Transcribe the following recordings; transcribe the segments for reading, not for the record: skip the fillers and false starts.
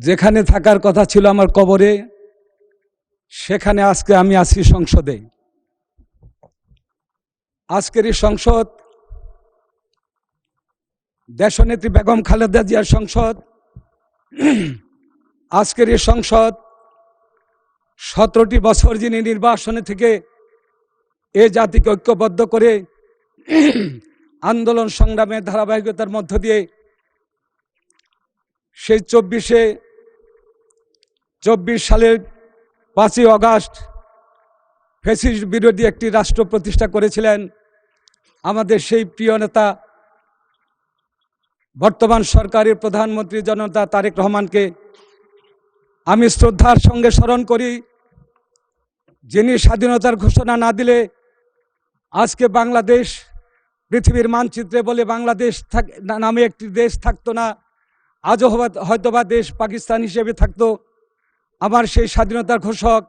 যেখানে থাকার কথা ছিল আমার কবরে, সেখানে আজকে আমি আছি সংসদে। আজকের এই সংসদ দেশনেত্রী বেগম খালেদা জিয়ার সংসদ। আজকের এই সংসদ 17টি বছর যিনি নির্বাসনে থেকে এ জাতিকে ঐক্যবদ্ধ করে আন্দোলন সংগ্রামের ধারাবাহিকতার মধ্য দিয়ে সেই 24 সালের 5ই আগস্ট ফ্যাসিস্ট বিরোধী একটি রাষ্ট্র প্রতিষ্ঠা করেছিলেন আমাদের সেই প্রিয় নেতা, বর্তমান সরকারের প্রধানমন্ত্রী জনতা তারেক রহমানকে আমি শ্রদ্ধার সঙ্গে স্মরণ করি, যিনি স্বাধীনতার ঘোষণা না দিলে আজকে বাংলাদেশ পৃথিবীর মানচিত্রে বলে বাংলাদেশ নামে একটি দেশ থাকতো না, আজও হয়তোবা দেশ পাকিস্তান হিসেবে থাকতো। আমার সেই স্বাধীনতার ঘোষক,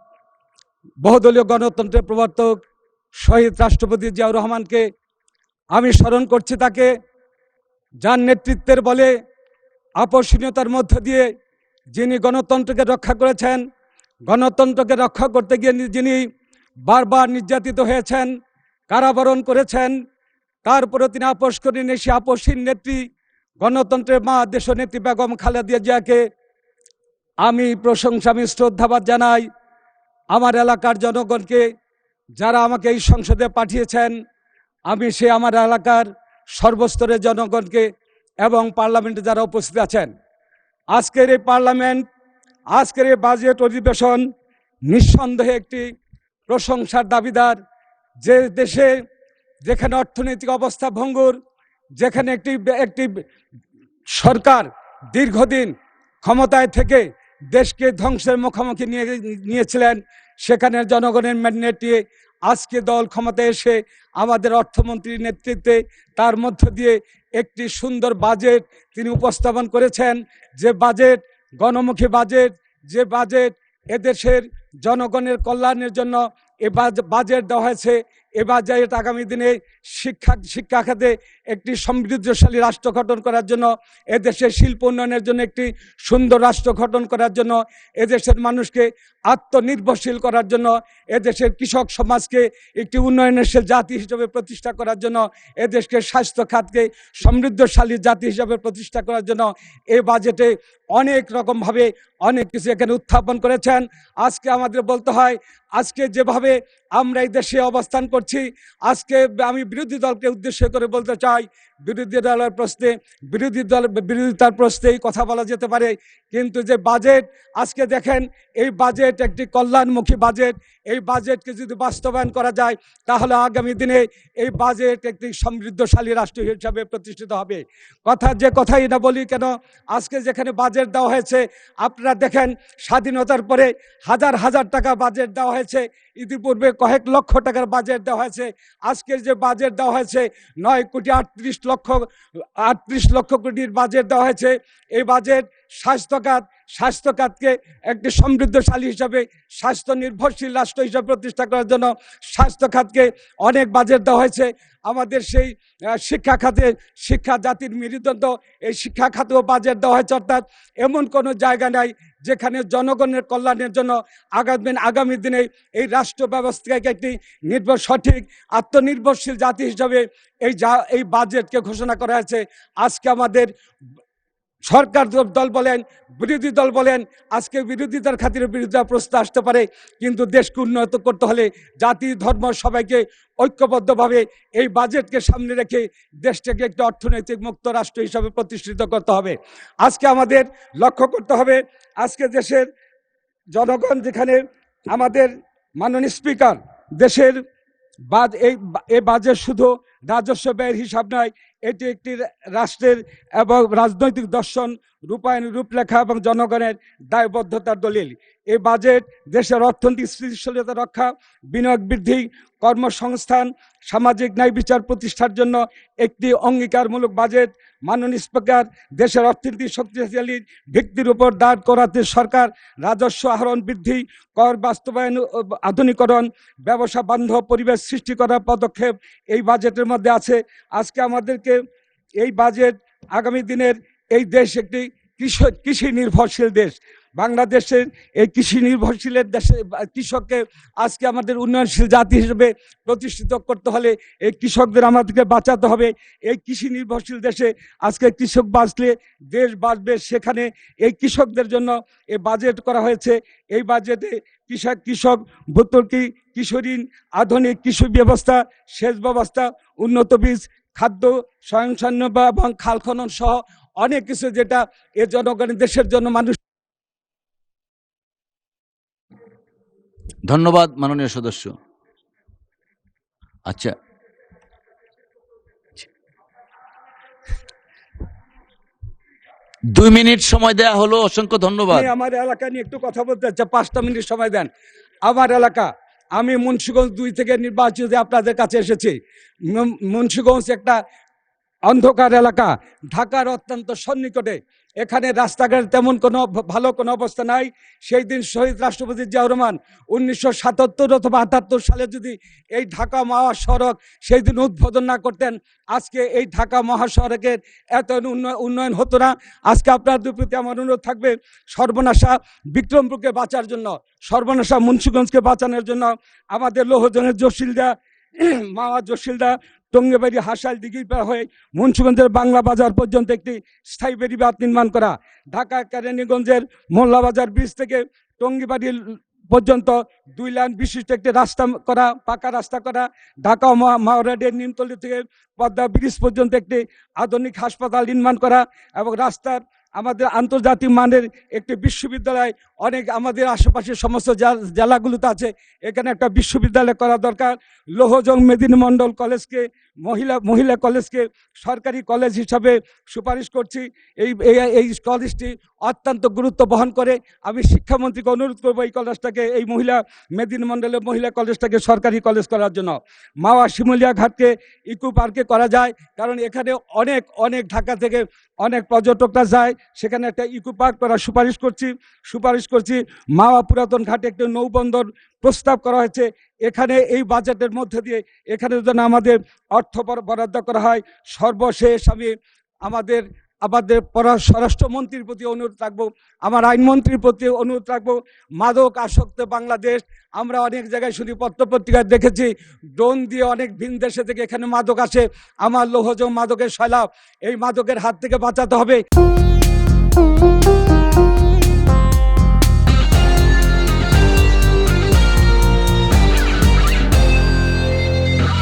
বহুদলীয় গণতন্ত্রের প্রবর্তক শহীদ রাষ্ট্রপতি জিয়াউর রহমানকে আমি স্মরণ করছি, তাকে যার নেতৃত্বের বলে আপসহীনতার মধ্য দিয়ে যিনি গণতন্ত্রকে রক্ষা করেছেন, গণতন্ত্রকে রক্ষা করতে গিয়ে যিনি বারবার নির্যাতিত হয়েছেন, কারাবরণ করেছেন, তারপরে তিনি আপোষ করেন। সে আপসহীন নেত্রী, গণতন্ত্রের মা দেশনেত্রী বেগম খালেদা জিয়াকে আমি প্রশংসা, আমি শ্রদ্ধাবাদ জানাই। আমার এলাকার জনগণকে যারা আমাকে এই সংসদে পাঠিয়েছেন, আমি সে আমার এলাকার সর্বস্তরের জনগণকে এবং পার্লামেন্টে যারা উপস্থিত আছেন, আজকের এই পার্লামেন্ট, আজকের এই বাজেট অধিবেশন নিঃসন্দেহে একটি প্রশংসার দাবিদার। যে দেশে যেখানে অর্থনৈতিক অবস্থা ভঙ্গুর, যেখানে একটি সরকার দীর্ঘদিন ক্ষমতায় থেকে দেশকে ধ্বংসের মুখোমুখি নিয়েছিলেন, সেখানে জনগণের ম্যান্ডেট নিয়ে আজকে দল ক্ষমতায় এসে আমাদের অর্থমন্ত্রীর নেতৃত্বে তার মধ্য দিয়ে একটি সুন্দর বাজেট তিনি উপস্থাপন করেছেন। যে বাজেট গণমুখী বাজেট, যে বাজেট এদেশের জনগণের কল্যাণের জন্য এ বাজেট দেওয়া হয়েছে। এ বাজেট আগামী দিনে শিক্ষা খাতে একটি সমৃদ্ধশালী রাষ্ট্র গঠন করার জন্য, এদেশের শিল্প উন্নয়নের জন্য একটি সুন্দর রাষ্ট্র গঠন করার জন্য, এদেশের মানুষকে আত্মনির্ভরশীল করার জন্য, এদেশের কৃষক সমাজকে একটি উন্নয়নশীল জাতি হিসেবে প্রতিষ্ঠা করার জন্য, এদেশকে স্বাস্থ্য খাতকে সমৃদ্ধশালী জাতি হিসেবে প্রতিষ্ঠা করার জন্য এই বাজেটে অনেক রকমভাবে অনেক কিছু এখানে উত্থাপন করেছেন। আজকে আমাদের বলতে হয়, আজকে যেভাবে আমরা এই দেশে অবস্থান করছি, আজকে আমি বিরোধী দলকে উদ্দেশ্য করে বলতে চাই, বিরোধিতার প্রশ্নেই কথা বলা যেতে পারে, কিন্তু যে বাজেট আজকে দেখেন, এই বাজেট একটি কল্যাণমুখী বাজেট। এই বাজেটকে যদি বাস্তবায়ন করা যায়, তাহলে আগামী দিনে এই বাজেট একটি সমৃদ্ধশালী রাষ্ট্র হিসাবে প্রতিষ্ঠিত হবে। কথাই না বলি কেন, আজকে যেখানে বাজেট দেওয়া হয়েছে, আপনারা দেখেন স্বাধীনতার পরে হাজার হাজার টাকা বাজেট দেওয়া হয়েছে, ইতিপূর্বে কয়েক লক্ষ টাকার বাজেট দেওয়া হয়েছে। আজকের যে বাজেট দেওয়া হয়েছে 9,38,00,00,000 কোটির বাজেট দেওয়া হয়েছে। এই বাজেট স্বাস্থ্য খাতকে একটি সমৃদ্ধশালী হিসাবে, স্বাস্থ্য নির্ভরশীল রাষ্ট্র হিসাবে প্রতিষ্ঠা করার জন্য স্বাস্থ্য খাতকে অনেক বাজেট দেওয়া হয়েছে। আমাদের সেই শিক্ষা খাতে, শিক্ষা জাতির মেরুদণ্ড, এই শিক্ষা খাতেও বাজেট দেওয়া হয়েছে। অর্থাৎ এমন কোনো জায়গা নাই যেখানে জনগণের কল্যাণের জন্য আগামী দিনে এই রাষ্ট্র ব্যবস্থাকে একটি সঠিক আত্মনির্ভরশীল জাতি হিসাবে এই বাজেটকে ঘোষণা করা হয়েছে। আজকে আমাদের সরকার দল বলেন, বিরোধী দল বলেন, আজকে বিরোধিতার খাতিরে বিরোধিতা প্রশ্ন আসতে পারে, কিন্তু দেশকে উন্নত করতে হলে জাতি ধর্ম সবাইকে ঐক্যবদ্ধভাবে এই বাজেটকে সামনে রেখে দেশটাকে একটি অর্থনৈতিক মুক্ত রাষ্ট্র হিসাবে প্রতিষ্ঠিত করতে হবে। আজকে আমাদের লক্ষ্য করতে হবে, আজকে দেশের জনগণ, যেখানে আমাদের মাননীয় স্পিকার দেশের এই বাজেট শুধু রাজস্ব ব্যয়ের হিসাব নয়, এটি একটি রাষ্ট্রের এবং রাজনৈতিক দর্শন রূপায়ণ, রূপরেখা এবং জনগণের দায়বদ্ধতার দলিল। এই বাজেট দেশের অর্থনৈতিক স্থিতিশীলতা রক্ষা, বিনিয়োগ বৃদ্ধি, কর্মসংস্থান, সামাজিক ন্যায় বিচার প্রতিষ্ঠার জন্য একটি অঙ্গীকারমূলক বাজেট। মাননীয় স্পিকার, দেশের অর্থনীতি শক্তিশালী ভিত্তির উপর দাঁড় করাতে সরকার রাজস্ব আহরণ বৃদ্ধি, কর বাস্তবায়ন, আধুনিকরণ, ব্যবসা বান্ধব পরিবেশ সৃষ্টি করার পদক্ষেপ এই বাজেটের মধ্যে আছে। আজকে আমাদেরকে এই বাজেট আগামী দিনের এই দেশ একটি কৃষি নির্ভরশীল দেশ। বাংলাদেশের এই কৃষি নির্ভরশীলের দেশে কৃষককে আজকে আমাদের উন্নয়নশীল জাতি হিসেবে প্রতিষ্ঠিত করতে হলে এই কৃষকদের আমাদেরকে বাঁচাতে হবে। এই কৃষি নির্ভরশীল দেশে আজকে কৃষক বাঁচলে দেশ বাঁচবে। সেখানে এই কৃষকদের জন্য এই বাজেট করা হয়েছে। এই বাজেটে কৃষক ভর্তুকি, কৃষি ঋণ, আধুনিক কৃষি ব্যবস্থা, সেচ ব্যবস্থা, উন্নত বীজ, খাদ্য স্বয়ংসম্পূর্ণ এবং খাল খনন সহ অনেক কিছু, যেটা এ জনগণের দেশের জন্য মানুষ। ধন্যবাদ মাননীয় সদস্য। আচ্ছা, 2 মিনিট সময় দেয়া হলো, অসংখ্য ধন্যবাদ। আমার এলাকা নিয়ে একটু কথা বলতে চাচ্ছি, 5টা মিনিট সময় দেন। আমার এলাকা, আমি মুন্সিগঞ্জ 2 থেকে নির্বাচিত আপনাদের কাছে এসেছি। মুন্সিগঞ্জ একটা অন্ধকার এলাকা, ঢাকার অত্যন্ত সন্নিকটে। এখানে রাস্তাঘাট তেমন কোনো ভালো কোনো অবস্থা নাই। সেই দিন শহীদ রাষ্ট্রপতি জিয়াউর রহমান 1977 অথবা 78 সালে যদি এই ঢাকা মহাসড়ক সেই দিন উদ্বোধন না করতেন, আজকে এই ঢাকা মহাসড়কের এত উন্নয়ন হতো না। আজকে আপনাদের প্রতি আমার অনুরোধ থাকবে, সর্বনাশা বিক্রমপুরকে বাঁচার জন্য, সর্বনাশা মুন্সিগঞ্জকে বাঁচানোর জন্য আমাদের লোহজনের জসিলদা, মাওয়া জসিলদা, টঙ্গিবাড়ি, হাসাল, দিঘিপাড়া হয়ে মুন্সিগঞ্জের বাংলা বাজার পর্যন্ত একটি স্থায়ী বেড়িবাঁধ নির্মাণ করা। ঢাকা কেরানীগঞ্জের মোল্লা বাজার ব্রিজ থেকে টঙ্গিবাড়ি পর্যন্ত 2 লাইন বিশিষ্ট একটি রাস্তা করা, পাকা রাস্তা করা। ঢাকা মাওরাডের নিমতলী থেকে পদ্মা ব্রিজ পর্যন্ত একটি আধুনিক হাসপাতাল নির্মাণ করা এবং রাস্তার আমাদের আন্তর্জাতিক মানের একটি বিশ্ববিদ্যালয়, অনেক আমাদের আশেপাশে সমস্ত জেলাগুলোতে আছে, এখানে একটা বিশ্ববিদ্যালয় করা দরকার। লোহজং মেদিনী মণ্ডল কলেজকে, মহিলা কলেজকে সরকারি কলেজ হিসাবে সুপারিশ করছি। এই কলেজটি অত্যন্ত গুরুত্ব বহন করে। আমি শিক্ষামন্ত্রীকে অনুরোধ করবো এই কলেজটাকে, এই মেদিনী মণ্ডলের মহিলা কলেজটাকে সরকারি কলেজ করার জন্য। মাওয়া শিমুলিয়া ঘাটকে ইকো পার্কে করা যায়, কারণ এখানে অনেক ঢাকা থেকে অনেক পর্যটকরা যায়, সেখানে একটা ইকো পার্ক করার সুপারিশ করছি। মাওয়া পুরাতন ঘাটে একটি নৌবন্দর প্রস্তাব করা হয়েছে। এখানে এই বাজেটের মধ্যে দিয়ে এখানে যেন আমাদের অর্থ বরাদ্দ করা হয়। সর্বশেষ আমি আমাদের স্বরাষ্ট্রমন্ত্রীর প্রতি অনুরোধ রাখবো, আমার আইনমন্ত্রীর প্রতি অনুরোধ রাখবো, মাদক আসক্ত বাংলাদেশ। আমরা অনেক জায়গায় শুধু পত্রপত্রিকায় দেখেছি, ড্রোন দিয়ে অনেক ভিন দেশে থেকে এখানে মাদক আসে। আমার লোহজং মাদকের সয়লাব, এই মাদকের হাত থেকে বাঁচাতে হবে।